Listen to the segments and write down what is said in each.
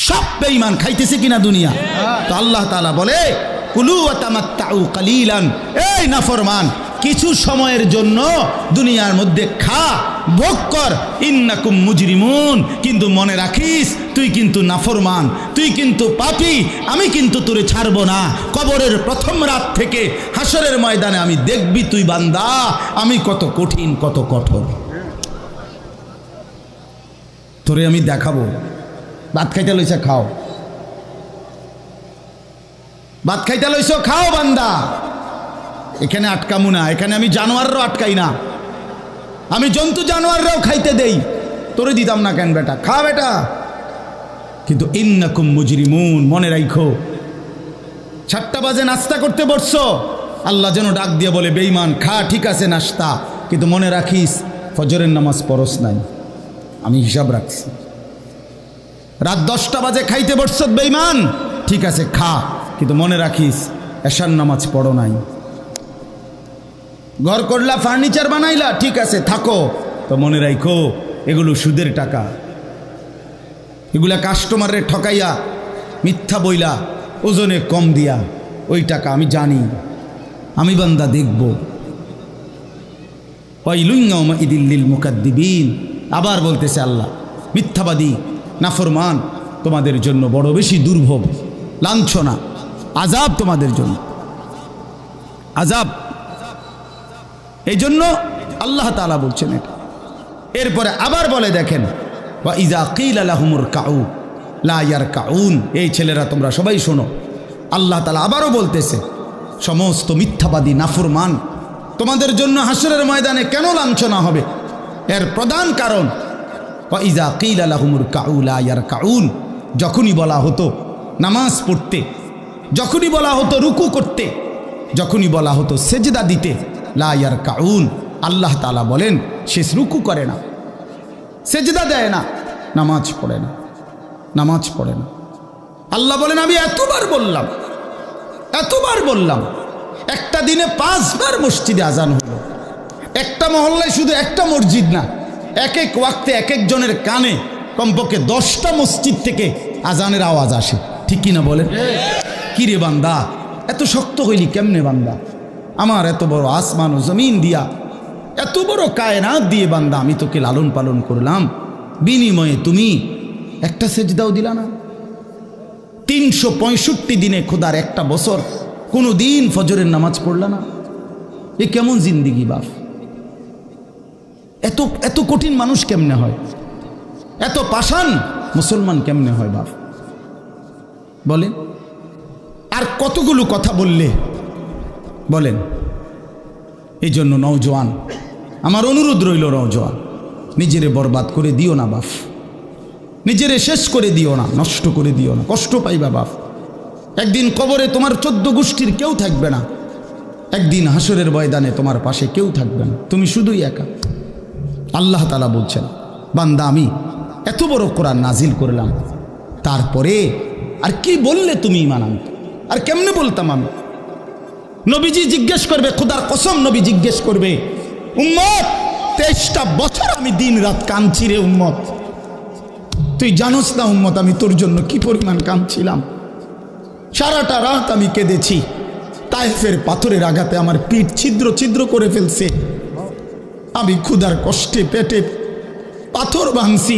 সব বেঈমান খাইতেছে কিনা দুনিয়া। তো আল্লাহ তাআলা বলে কুলু ওয়া তামাত্তাউ কালিলান, এই নাফরমান কিছু সময়ের জন্য দুনিয়ার মধ্যে খা, ভোগ কর, ইন্নাকুম মুজরিমুন, কিন্তু মনে রাখিস তুই কিন্তু নাফরমান, তুই কিন্তু পাপী, আমি কিন্তু তোরে ছাড়ব না। কবরের প্রথম রাত থেকে হাসরের ময়দানে আমি দেখবি তুই বান্দা আমি কত কঠিন কত কঠোর, তোরে আমি দেখাবো। ভাত খাইতে লইছে খাও, ভাত খাইতে লইছ খাও বান্দা, এখানে আটকামু না, এখানে আমি জানোয়াররাও আটকাই না, আমি জন্তু জানোয়াররাও খাইতে দেই, তোরে দিতাম না কেন বেটা, খা বেটা। কিন্তু ইন্নাকুম মুজরিমুন, মনে রাখো 7টা বাজে নাস্তা করতে বসছো, আল্লাহ যেন ডাক দিয়ে বলে বেঈমান খা, ঠিক আছে নাস্তা, কিন্তু মনে রাখিস ফজরের নামাজ পড়স নাই, আমি হিসাব রাখছি। রাত 10টা বাজে খাইতে বসছো বেঈমান, ঠিক আছে খা, কিন্তু মনে রাখিস এশার নামাজ পড়ো নাই। ঘর করলা, ফার্নিচার বানাইলা, ঠিক আছে থাকো, তো মনে রাখো এগুলো সুদের টাকা, এগুলা কাস্টমারে ঠকাইয়া মিথ্যা বইলা ওজনে কম দিয়া ওই টাকা আমি জানি, আমি বান্দা দেখব। ওয়াইলুন ইয়াউমাইযিল লিল মুকাদ্দিবিন, আবার বলতেছে আল্লাহ মিথ্যাবাদী নাফরমান তোমাদের জন্য বড় বেশি দুর্ভোগ, লাঞ্ছনা, আযাব তোমাদের জন্য, আযাব। এই জন্য আল্লাহ তাআলা বলছেন এটা। এরপরে আবার বলে দেখেন ওয়া ইযা কিলা লাহুমুর কাউ লা ইয়ারকাউন, এই ছেলেরা তোমরা সবাই শোনো, আল্লাহ তাআলা আবারও বলতেছে সমস্ত মিথ্যাবাদী নাফরমান তোমাদের জন্য হাসরের ময়দানে কেন লাঞ্ছনা হবে, এর প্রধান কারণ ওয়া ইযা কিলা লাহুমুর কাউ লা ইয়ারকাউন, যখনই বলা হতো নামাজ পড়তে, যখনই বলা হতো রুকু করতে, যখনই বলা হতো সেজদা দিতে, লা ইয়ারকাউন, আল্লাহ তাআলা বলেন সে রুকু করে না, সেজদা দেয় না, নামাজ পড়ে না, নামাজ পড়ে না। আল্লাহ বলেন আমি এতবার বললাম, এতবার বললাম, একটা দিনে 5 বার মসজিদে আজান হলো, একটা মহল্লায় শুধু একটা মসজিদ না, এক এক ওয়াক্তে এক একজনের কানে কমপক্ষে 10টা মসজিদ থেকে আজানের আওয়াজ আসে, ঠিক কিনা বলেন? কি রে বান্দা এত শক্ত হইলি কেমনে বান্দা, আমার এত বড় আসমান ও জমিন দিয়া, এত বড় কায়নাত দিয়ে বান্দা আমি তোকে লালন পালন করলাম, বিনিময়ে তুমি একটা সেজদাও দিলা না। 365 দিনে খোদার একটা বছর কোনো দিন ফজরের নামাজ পড়লা না, এ কেমন জিন্দিগি বাপ? এত এত কঠিন মানুষ কেমনে হয়, এত পাষাণ মুসলমান কেমনে হয় বাপ বলেন? আর কতগুলো কথা বললে বলেন। এই জন্য নওজোয়ান আমার অনুরোধ রইল, নওজোয়ান নিজেরে বরবাদ করে দিও না বাপ, নিজেরে শেষ করে দিও না, নষ্ট করে দিও না, কষ্ট পাইবা বাপ। একদিন কবরে তোমার 14 গোষ্ঠীর কেউ থাকবে না, একদিন হাসরের ময়দানে তোমার পাশে কেউ থাকবে না, তুমি শুধুই একা। আল্লাহ তাআলা বলছেন বান্দা আমি এত বড় কোরআন নাজিল করলাম, তারপরে আর কি বললে তুমি ঈমান আনতে, আর কেমনে বলতাম আমি? নবীজি জিজ্ঞেস করবে, খোদার কসম নবী জিজ্ঞেস করবে, উম্মত 23টা বছর আমি দিন রাত কাঁদছি রে উম্মত, তুই জানোস না উম্মত আমি তোর জন্য কি পরিমাণ কাঁদছিলাম, সারাটা রাত আমি কেঁদেছি, তায়েফের পাথরের আঘাতে আমার পিঠ ছিদ্র ছিদ্র করে ফেলছে, আমি ক্ষুধার কষ্টে পেটে পাথর ভাঙছি,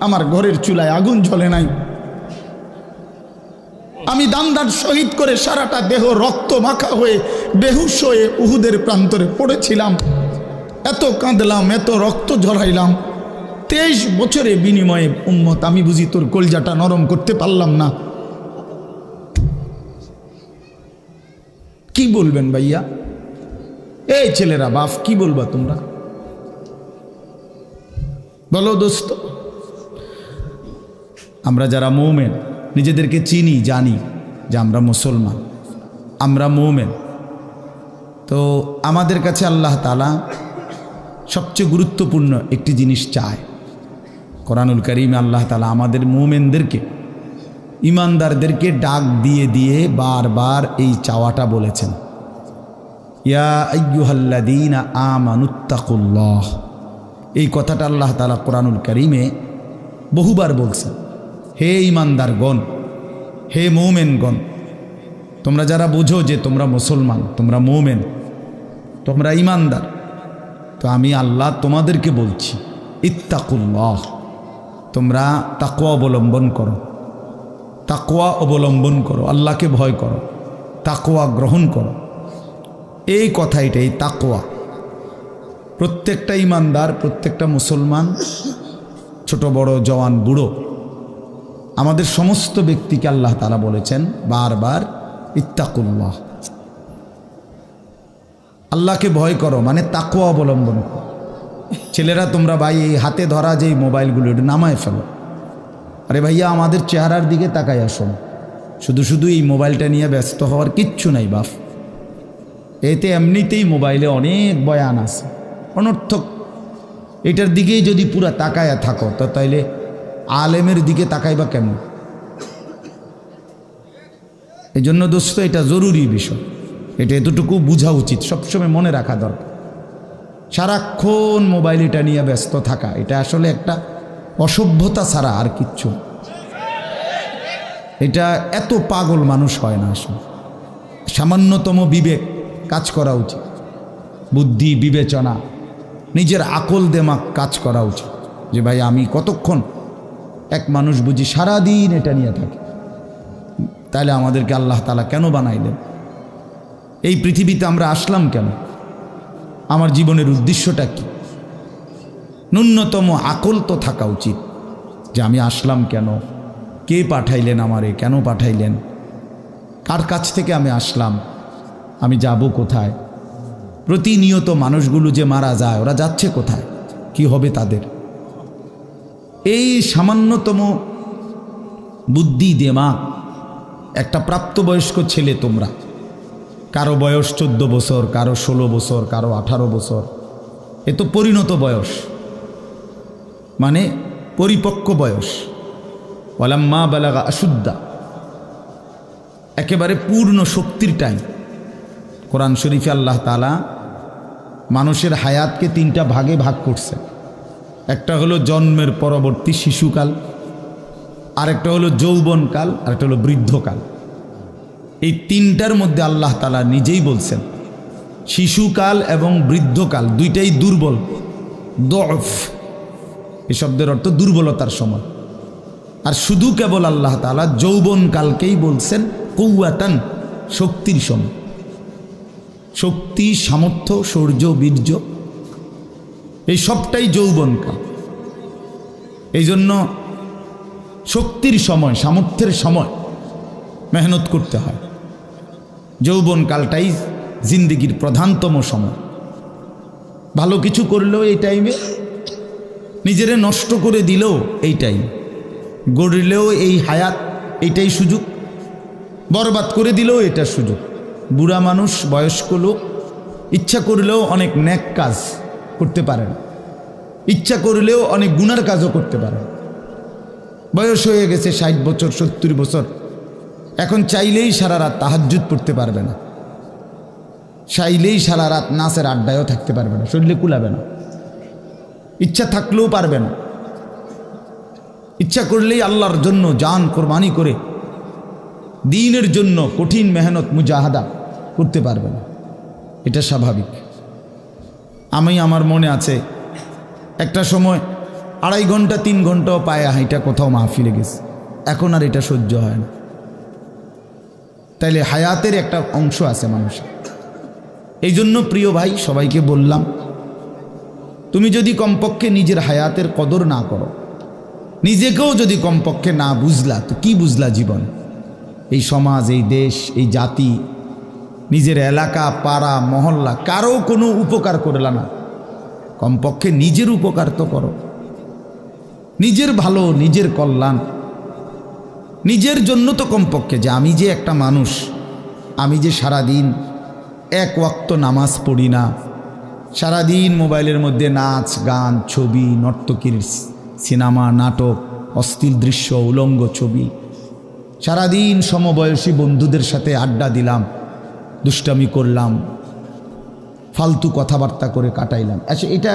আমার ঘরের চুলায় আগুন জ্বলে নাই, আমি দামদার শহীদ করে সারাটা দেহ রক্ত মাখা হয়ে বেহুশ হয়ে উহুদের প্রান্তরে পড়েছিলাম, এত কাঁদলাম, এত রক্ত ঝরাইলাম, 23 বছরে বিনিময়ে উম্মত আমি বুঝি তোর কলজাটা নরম করতে পারলাম না। কি বলবেন ভাইয়া? এই ছেলেরা বাপ কি বলবা তোমরা বলো দোস্ত? আমরা যারা মুমিন নিজেদেরকে চিনি, জানি যে আমরা মুসলমান, আমরা মুমিন, তো আমাদের কাছে আল্লাহ তাআলা সবচেয়ে গুরুত্বপূর্ণ একটি জিনিস চায়। কোরআনুল কারীমে আল্লাহ তাআলা আমাদের মুমিনদেরকে, ইমানদারদেরকে ডাক দিয়ে দিয়ে বারবার এই চাওয়াটা বলেছেন, ইয়া আইয়ুহাল্লাযীনা আমানুত্তাকুল্লাহ। এই কথাটা আল্লাহ তাআলা কোরআনুল কারীমে বহুবার বলছেন। হে ঈমানদারগণ, হে মুমিনগণ, তোমরা যারা বুঝো যে তোমরা মুসলমান, তোমরা মুমিন, তোমরা ঈমানদার, তো আমি আল্লাহ তোমাদেরকে বলছি, ইত্তাকুল্লাহ, তোমরা তাকওয়া অবলম্বন করো, তাকওয়া অবলম্বন করো, আল্লাহকে ভয় করো, তাকওয়া গ্রহণ করো। এই কথা, এটাই তাকওয়া। প্রত্যেকটা ঈমানদার, প্রত্যেকটা মুসলমান, ছোট বড়, জওয়ান বুড়ো, আমাদের সমস্ত ব্যক্তিকে আল্লাহ তাআলা বলেছেন বারবার, ইত্তাকুল্লাহ, আল্লাহকে ভয় করো, মানে তাকওয়া অবলম্বন করো। ছেলেরা তোমরা ভাই এই হাতে ধরা যে মোবাইলগুলো এটা নামায় ফেলো। আরে ভাইয়া, আমাদের চেহারার দিকে তাকাই আসুন। শুধু শুধু এই মোবাইলটা নিয়ে ব্যস্ত হওয়ার কিচ্ছু নাই বাপ। এতে এমনিতেই মোবাইলে অনেক বয়ান আছে অনর্থক। এটার দিকেই যদি পুরা তাকায়া থাকো তো তাইলে আলেমের দিকে তাকাইবা কেমন? এই জন্য দোস্ত, এটা জরুরি বিষয়, এটা এতটুকু বোঝা উচিত, সবসময় মনে রাখা দরকার। সারাক্ষণ মোবাইল এটা নিয়ে ব্যস্ত থাকা, এটা আসলে একটা অসভ্যতা ছাড়া আর কিচ্ছু। এটা এত পাগল মানুষ হয় না আসলে। সামান্যতম বিবেক কাজ করা উচিত, বুদ্ধি বিবেচনা, নিজের আকল দেমাগ কাজ করা উচিত যে ভাই আমি কতক্ষণ। এক মানুষ বুঝি সারাদিন এটা নিয়ে থাকে, তাহলে আমাদেরকে আল্লাহ তাআলা কেন বানাইলেন? এই পৃথিবীতে আমরা আসলাম কেন? আমার জীবনের উদ্দেশ্যটা কি? ন্যূনতম আকল তো থাকা উচিত যে আমি আসলাম কেন, কে পাঠাইলেন আমারে, কেন পাঠাইলেন, কার কাছ থেকে আমি আসলাম, আমি যাব কোথায়। প্রতিনিয়ত মানুষগুলো যে মারা যায়, ওরা যাচ্ছে কোথায়, কি হবে তাদের? এই সামান্যতম বুদ্ধি দেমাগ একটা প্রাপ্তবয়স্ক ছেলে, তোমরা কারো বয়স 14 বছর, কারো 16 বছর, কারো 18 বছর, এ তো পরিণত বয়স, মানে পরিপক্ক বয়স। ওয়ালাম্মা বালাগা আশুদ্দা, একেবারে পূর্ণ শক্তির টাইম। কোরআন শরীফে আল্লাহ তাআলা মানুষের হায়াতকে 3টা ভাগে ভাগ করছে। একটা হলো জন্মের পরবর্তী শিশুকাল, আরেকটা হলো যৌবনকাল, আরেকটা হলো বৃদ্ধকাল। এই 3টার মধ্যে আল্লাহ তাআলা নিজেই বলছেন শিশুকাল এবং বৃদ্ধকাল দুইটাই দুর্বল, দফ, এই শব্দের অর্থ দুর্বলতার সময়। আর শুধু কেবল আল্লাহ তাআলা যৌবনকালকেই বলছেন কুওয়াতান, শক্তির সময়। শক্তি, সামর্থ্য, শৌর্য, বীর্য, এই সবটাই যৌবনকাল। এই জন্য শক্তির সময়, সামর্থ্যের সময় মেহনত করতে হয়। যৌবনকালটাই জিন্দেগির প্রধানতম সময়। ভালো কিছু করলেও এই টাইমে, নিজেরে নষ্ট করে দিলেও এই টাইম, গড়লেও এই হায়াত, এইটাই সুযোগ, বরবাদ করে দিলেও এটা সুযোগ। বুড়া মানুষ, বয়স্ক লোক ইচ্ছা করলেও অনেক নেক কাজ করতে পারেন, ইচ্ছা করলেও অনেক গুনার কাজও করতে পারেন। বয়স হয়ে গেছে 60 বছর, 70 বছর, এখন চাইলেই সারা রাত তাহাজ্জুদ পড়তে পারবে না, চাইলেই সারা রাত নাচের আড্ডায়ও থাকতে পারবে না, শরীরে কুলাবে না, ইচ্ছা থাকলেও পারবে না। ইচ্ছা করলেই আল্লাহর জন্য জান কোরবানি করে দ্বীনের জন্য কঠিন মেহনত মুজাহাদা করতে পারবে না, এটা স্বাভাবিক। আমার মনে আছে একটা সময় 2.5 ঘন্টা 3 ঘন্টাও পায়ে হাইটা কোথাও মাহফিলে গেছে, এখন আর এটা সহ্য হয় না। তাইলে হায়াতের একটা অংশ আছে মানুষের। এই জন্য প্রিয় ভাই, সবাইকে বললাম, তুমি যদি কমপক্ষে নিজের হায়াতের কদর না করো, নিজেকেও যদি কমপক্ষে না বুঝলা, তো কি বুঝলা জীবন? এই সমাজ, এই দেশ, এই জাতি, নিজের এলাকা, পাড়া, মহল্লা, কারো কোনো উপকার করলা না। কমপক্ষে নিজের উপকার তো করো, নিজের ভালো, নিজের কল্যাণ, নিজের জন্য তো কমপক্ষে, যে আমি যে একটা মানুষ, আমি যে সারাদিন 1 ওয়াক্ত নামাজ পড়ি না, সারাদিন মোবাইলের মধ্যে নাচ গান, ছবি, নর্তকীর সিনেমা, নাটক, অশ্লীল দৃশ্য, উলঙ্গ ছবি, সারাদিন সমবয়সী বন্ধুদের সাথে আড্ডা দিলাম, দুষ্টামি করলাম, ফালতু কথাবার্তা করে কাটাইলাম। আচ্ছা, এটা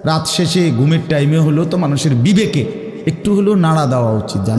রাত শেষে ঘুমের টাইমে হলেও তো মানুষের বিবেকে একটু হলেও নাড়া দেওয়া উচিত, জানি